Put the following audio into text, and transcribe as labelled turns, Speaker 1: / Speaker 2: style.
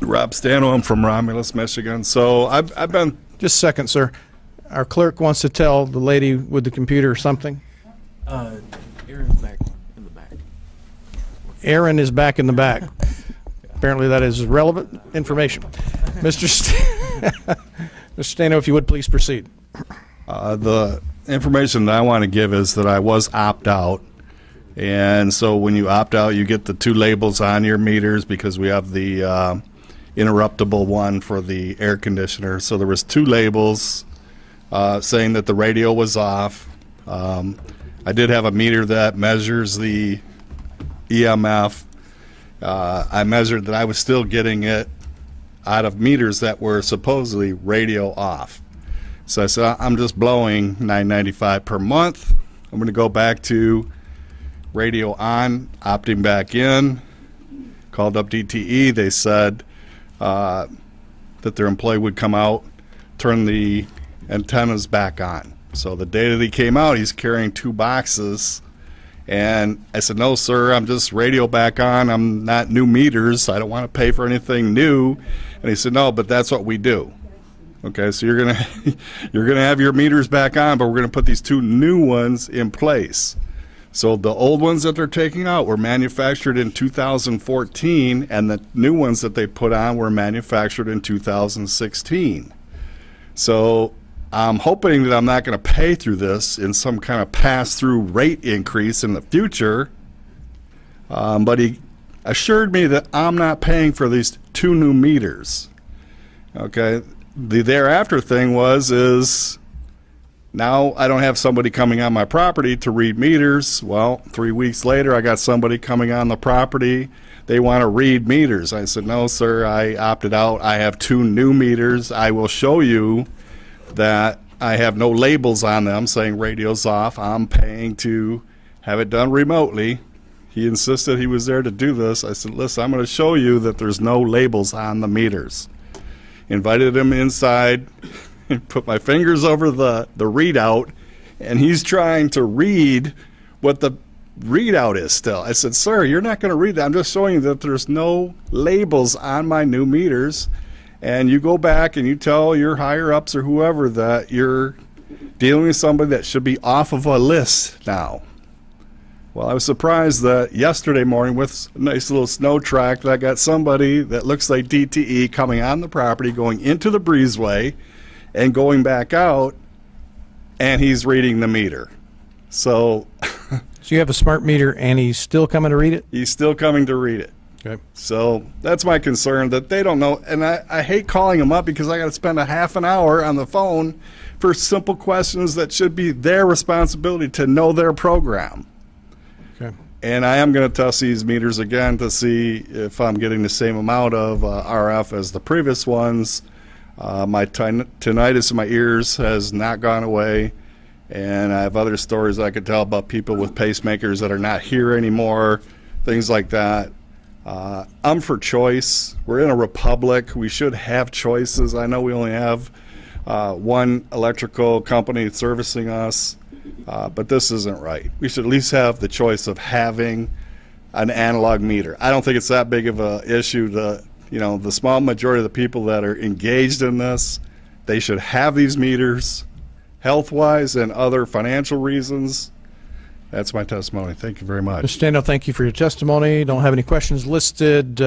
Speaker 1: Rob Stano. I'm from Romulus, Michigan. So I've been.
Speaker 2: Just a second, sir. Our clerk wants to tell the lady with the computer something.
Speaker 3: Aaron's back in the back.
Speaker 2: Aaron is back in the back. Apparently that is relevant information. Mr. Mr. Stano, if you would please proceed.
Speaker 1: The information that I want to give is that I was opt-out. And so when you opt out, you get the two labels on your meters because we have the interruptible one for the air conditioner. So there was two labels saying that the radio was off. I did have a meter that measures the EMF. I measured that I was still getting it out of meters that were supposedly radio off. So I said, I'm just blowing $9.95 per month. I'm going to go back to radio on, opting back in. Called up DTE. They said that their employee would come out, turn the antennas back on. So the day that he came out, he's carrying two boxes. And I said, no, sir, I'm just radio back on. I'm not new meters. I don't want to pay for anything new. And he said, no, but that's what we do. Okay, so you're gonna have your meters back on, but we're gonna put these two new ones in place. So the old ones that they're taking out were manufactured in 2014, and the new ones that they put on were manufactured in 2016. So I'm hoping that I'm not going to pay through this in some kind of pass-through rate increase in the future. But he assured me that I'm not paying for these two new meters. Okay. The thereafter thing is now I don't have somebody coming on my property to read meters. Well, 3 weeks later, I got somebody coming on the property. They want to read meters. I said, no, sir, I opted out. I have two new meters. I will show you that I have no labels on them saying radio's off. I'm paying to have it done remotely. He insisted he was there to do this. I said, listen, I'm going to show you that there's no labels on the meters. Invited him inside and put my fingers over the readout, and he's trying to read what the readout is still. I said, sir, you're not going to read that. I'm just showing you that there's no labels on my new meters. And you go back and you tell your higher-ups or whoever that you're dealing with somebody that should be off of a list now. Well, I was surprised that yesterday morning with a nice little snow track that I got somebody that looks like DTE coming on the property, going into the breezeway and going back out, and he's reading the meter. So
Speaker 2: you have a smart meter and he's still coming to read it?
Speaker 1: He's still coming to read it.
Speaker 2: Okay.
Speaker 1: So that's my concern, that they don't know. And I hate calling them up because I got to spend a half an hour on the phone for simple questions that should be their responsibility to know their program.
Speaker 2: Okay.
Speaker 1: And I am going to test these meters again to see if I'm getting the same amount of RF as the previous ones. My tinnitus in my ears has not gone away. And I have other stories I could tell about people with pacemakers that are not here anymore, things like that. I'm for choice. We're in a republic. We should have choices. I know we only have one electrical company servicing us, but this isn't right. We should at least have the choice of having an analog meter. I don't think it's that big of an issue. The small majority of the people that are engaged in this, they should have these meters, health-wise and other financial reasons. That's my testimony. Thank you very much.
Speaker 2: Mr. Stano, thank you for your testimony. Don't have any questions listed.